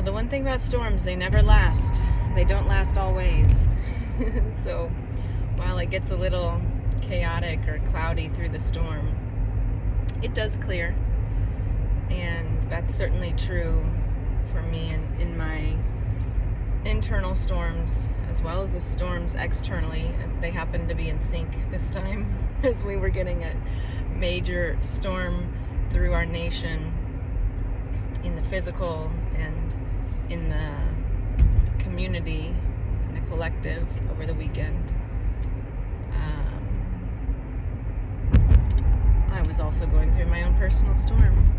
the one thing about storms, they never last. They don't last always. So while it gets a little chaotic or cloudy through the storm, it does clear. And that's certainly true for me in my internal storms, as well as the storms externally. They happen to be in sync this time as we were getting a major storm through our nation in the physical and in the community, in the collective over the weekend. I was also going through my own personal storm,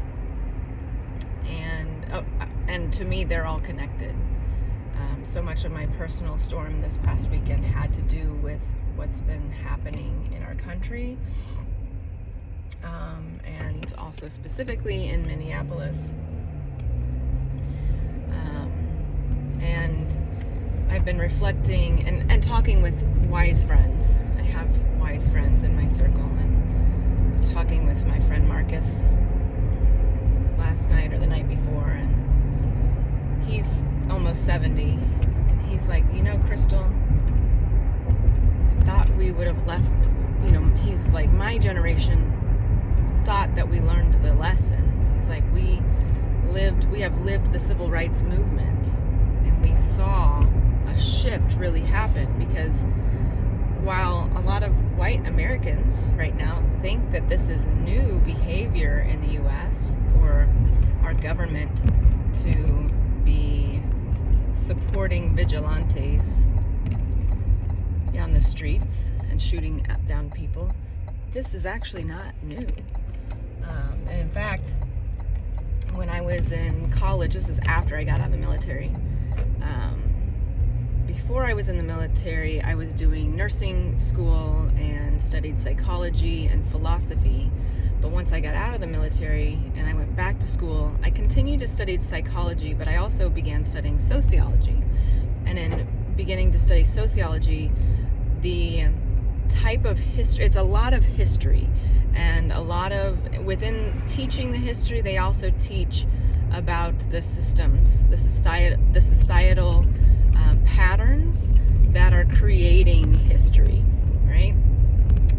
and to me they're all connected. So much of my personal storm this past weekend had to do with what's been happening in our country, and also specifically in Minneapolis. And I've been reflecting and talking with wise friends. I have wise friends in my circle, and I was talking with my friend Marcus last night or the night before, and he's almost 70, and he's like, Crystal, I thought we would have left, he's like, my generation thought that we learned the lesson. He's like, we have lived the civil rights movement, and we saw a shift really happen, because while a lot of white Americans right now think that this is new behavior in the U.S. for our government to be supporting vigilantes on the streets and shooting down people, this is actually not new. And in fact, when I was in college, this is after I got out of the military. Before I was in the military, I was doing nursing school and studied psychology and philosophy. But once I got out of the military and I went back to school, I continued to study psychology, but I also began studying sociology. And in beginning to study sociology, the type of history, it's a lot of history, and a lot of, within teaching the history, they also teach about the systems, the societal patterns that are creating history, right?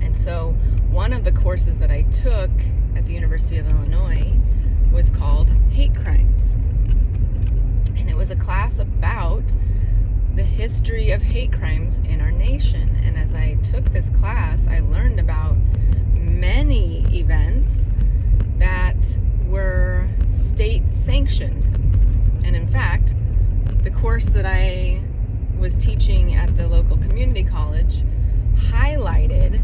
And so one of the courses that I took at the University of Illinois was called Hate Crimes. And it was a class about the history of hate crimes in our nation. And as I took this class, I learned about many events that were state sanctioned. And in fact, the course that I was teaching at the local community college highlighted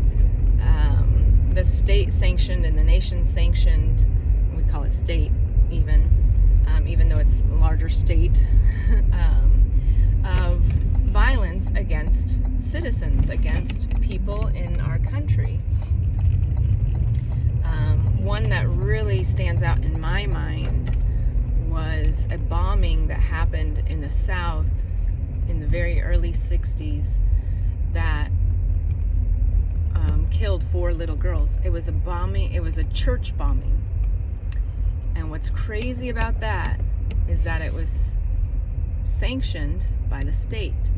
the state sanctioned and the nation sanctioned, we call it state even though it's a larger state, of violence against citizens, against people in our country. One that really stands out in my mind was a bombing that happened in the South in the very early 60s that killed 4 little girls. It was a bombing, it was a church bombing. And what's crazy about that is that it was sanctioned by the state.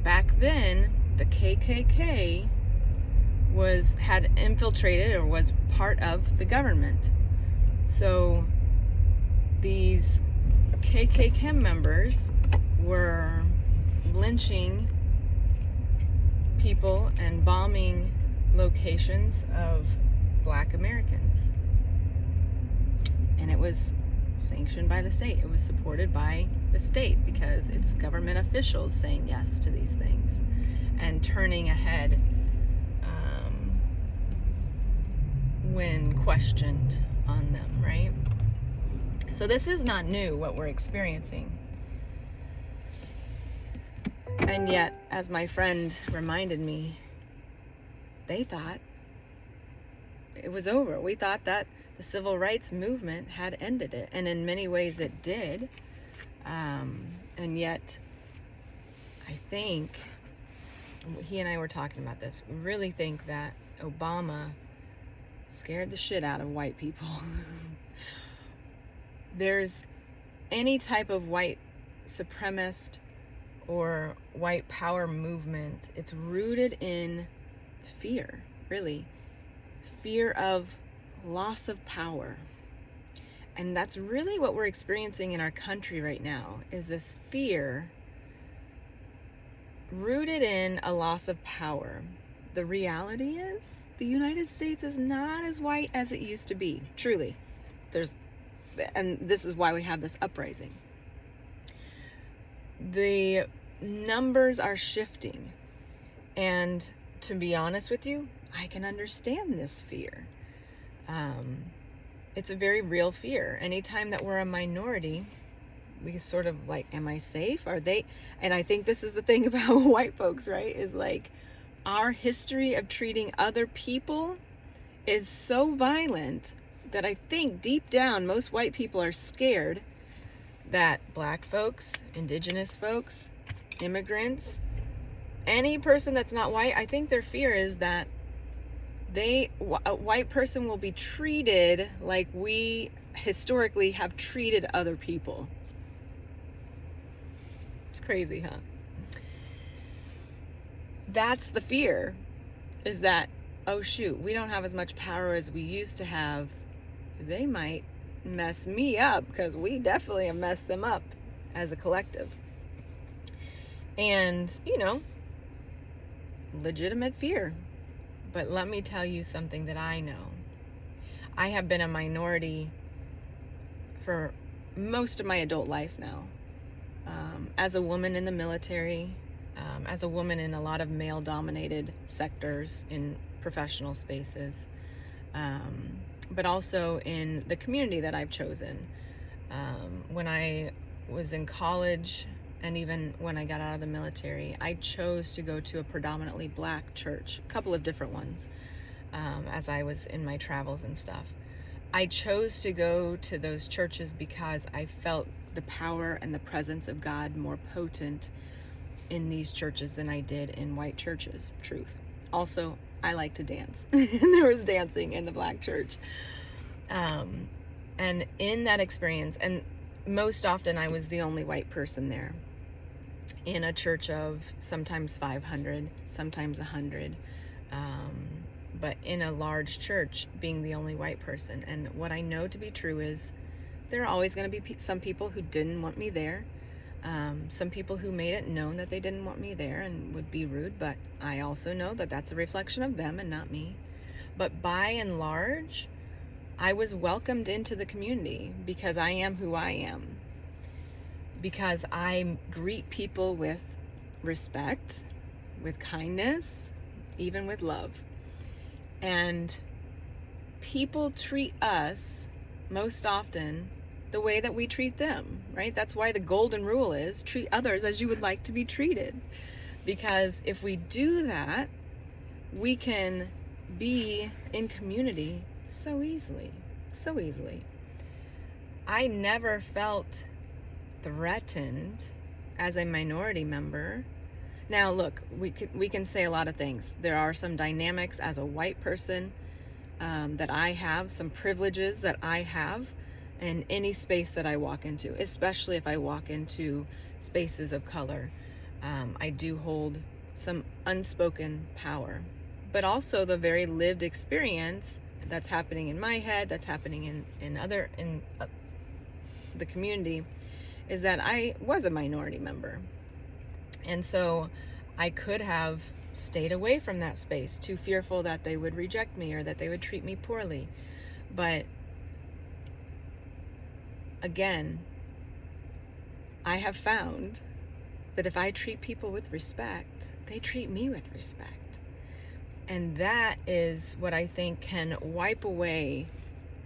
Back then, the KKK had infiltrated or was part of the government. So these KKK members were lynching people and bombing locations of Black Americans. And it was sanctioned by the state. It was supported by the state because it's government officials saying yes to these things and turning a head when questioned on them, right? So this is not new, what we're experiencing. And yet, as my friend reminded me, they thought it was over. We thought that the civil rights movement had ended it, and in many ways it did. And yet, I think, he and I were talking about this, we really think that Obama scared the shit out of white people. There's any type of white supremacist or white power movement, it's rooted in fear, really. Fear of loss of power. And that's really what we're experiencing in our country right now, is this fear rooted in a loss of power. The reality is the United States is not as white as it used to be, truly. And this is why we have this uprising. The numbers are shifting, and to be honest with you, I can understand this fear. It's a very real fear. Anytime that we're a minority, we sort of like, am I safe? Are they? And I think this is the thing about white folks, right? Is like our history of treating other people is so violent that I think deep down most white people are scared that black folks, indigenous folks, immigrants, any person that's not white, I think their fear is that a white person will be treated like we historically have treated other people. It's crazy, huh? That's the fear, is that, oh shoot, we don't have as much power as we used to have. They might mess me up, because we definitely have messed them up as a collective. And, legitimate fear. But let me tell you something that I know. I have been a minority for most of my adult life now. As a woman in the military, as a woman in a lot of male-dominated sectors in professional spaces, but also in the community that I've chosen. When I was in college, and even when I got out of the military, I chose to go to a predominantly black church, a couple of different ones, as I was in my travels and stuff. I chose to go to those churches because I felt the power and the presence of God more potent in these churches than I did in white churches. Truth. Also, I like to dance, and there was dancing in the black church. And in that experience, and most often I was the only white person there, in a church of sometimes 500, sometimes 100, but in a large church, being the only white person. And what I know to be true is there are always going to be some people who didn't want me there, some people who made it known that they didn't want me there and would be rude, but I also know that that's a reflection of them and not me. But by and large, I was welcomed into the community because I am who I am, because I greet people with respect, with kindness, even with love. And people treat us most often the way that we treat them, right? That's why the golden rule is treat others as you would like to be treated. Because if we do that, we can be in community so easily, so easily. I never felt threatened as a minority member. Now look, we can say a lot of things. There are some dynamics as a white person that I have, some privileges that I have in any space that I walk into, especially if I walk into spaces of color. I do hold some unspoken power, but also the very lived experience that's happening in my head, that's happening in the community, is that I was a minority member. And so I could have stayed away from that space, too fearful that they would reject me or that they would treat me poorly. But again, I have found that if I treat people with respect, they treat me with respect. And that is what I think can wipe away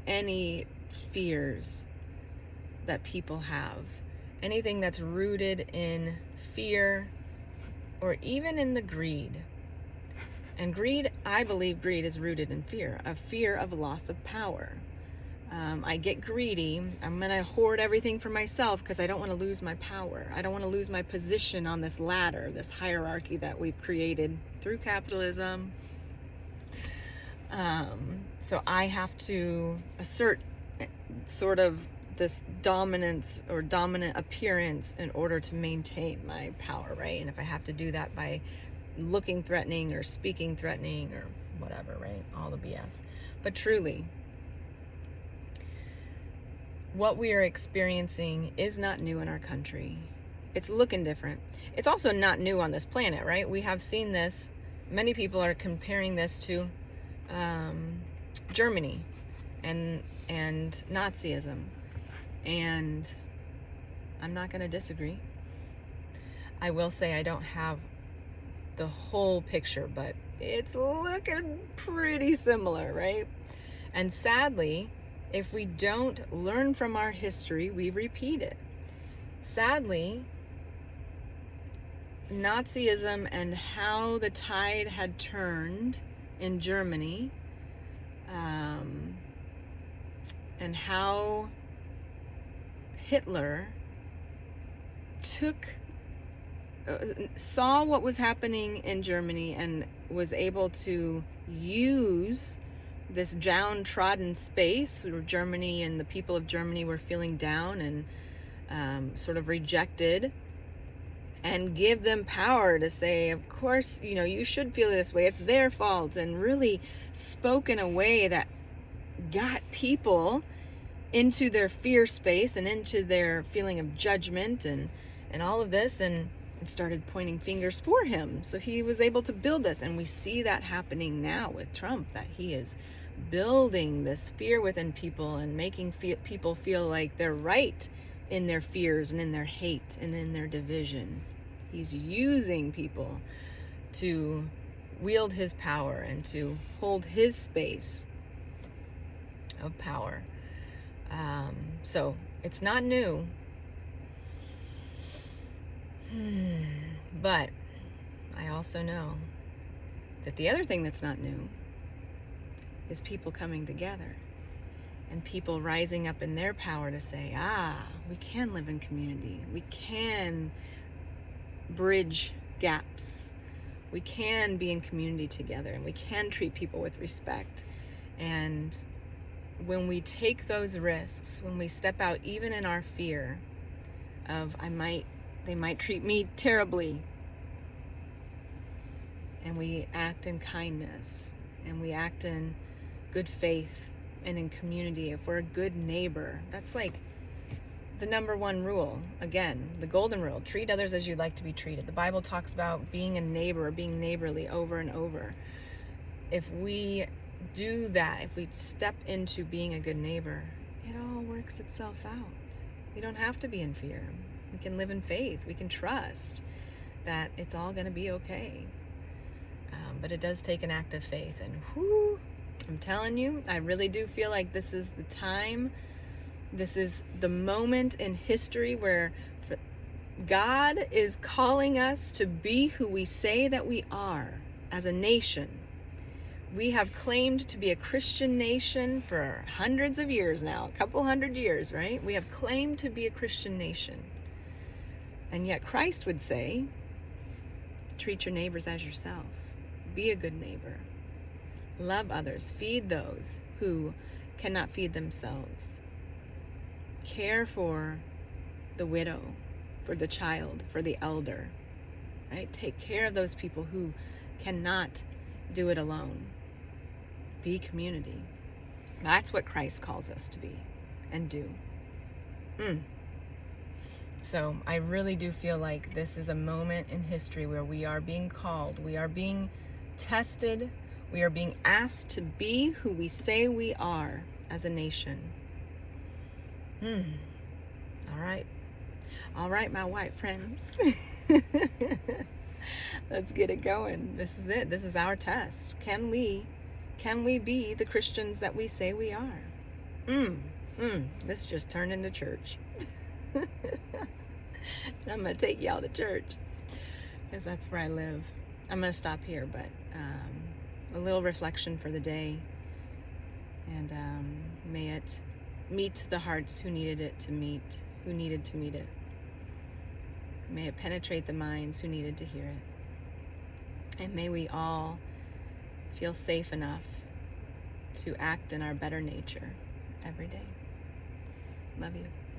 any fears that people have. Anything that's rooted in fear or even in the greed. And greed, I believe greed is rooted in fear, a fear of loss of power. I get greedy. I'm going to hoard everything for myself because I don't want to lose my power. I don't want to lose my position on this ladder, this hierarchy that we've created through capitalism. So I have to assert sort of this dominance or dominant appearance in order to maintain my power, right? And if I have to do that by looking threatening or speaking threatening or whatever, right? All the BS. But truly, what we are experiencing is not new in our country. It's looking different. It's also not new on this planet, right? We have seen this. Many people are comparing this to Germany and Nazism. And I'm not going to disagree. I will say I don't have the whole picture, but it's looking pretty similar, right? And sadly, if we don't learn from our history, we repeat it. Sadly, Nazism and how the tide had turned in Germany, and how Hitler saw what was happening in Germany and was able to use this downtrodden space where Germany and the people of Germany were feeling down and sort of rejected, and give them power to say, of course, you should feel this way, it's their fault, and really spoke in a way that got people into their fear space and into their feeling of judgment and all of this, and started pointing fingers for him. So he was able to build this, and we see that happening now with Trump, that he is building this fear within people and making people feel like they're right in their fears and in their hate and in their division. He's using people to wield his power and to hold his space of power. So it's not new. But I also know that the other thing that's not new is people coming together and people rising up in their power to say, we can live in community. We can bridge gaps. We can be in community together, and we can treat people with respect. And when we take those risks, when we step out even in our fear of they might treat me terribly, and we act in kindness and we act in good faith and in community, if we're a good neighbor, that's like the number one rule. Again, the golden rule: treat others as you'd like to be treated. The Bible talks about being a neighbor, being neighborly over and over. If we do that, if we step into being a good neighbor, it all works itself out. We don't have to be in fear. We can live in faith. We can trust that it's all going to be okay. But it does take an act of faith. And I'm telling you, I really do feel like this is the time. This is the moment in history where God is calling us to be who we say that we are as a nation. We have claimed to be a Christian nation for hundreds of years now, a couple hundred years, right? We have claimed to be a Christian nation. And yet Christ would say, treat your neighbors as yourself. Be a good neighbor. Love others. Feed those who cannot feed themselves. Care for the widow, for the child, for the elder, right? Take care of those people who cannot do it alone. Be community. That's what Christ calls us to be and do. So I really do feel like this is a moment in history where we are being called, we are being tested, we are being asked to be who we say we are as a nation. All right, my white friends. Let's get it going. This is it. This is our test. Can we be the Christians that we say we are? This just turned into church. I'm gonna take y'all to church because that's where I live. I'm gonna stop here, but a little reflection for the day, and may it meet the hearts who needed to meet it. May it penetrate the minds who needed to hear it. And may we all feel safe enough to act in our better nature every day. Love you.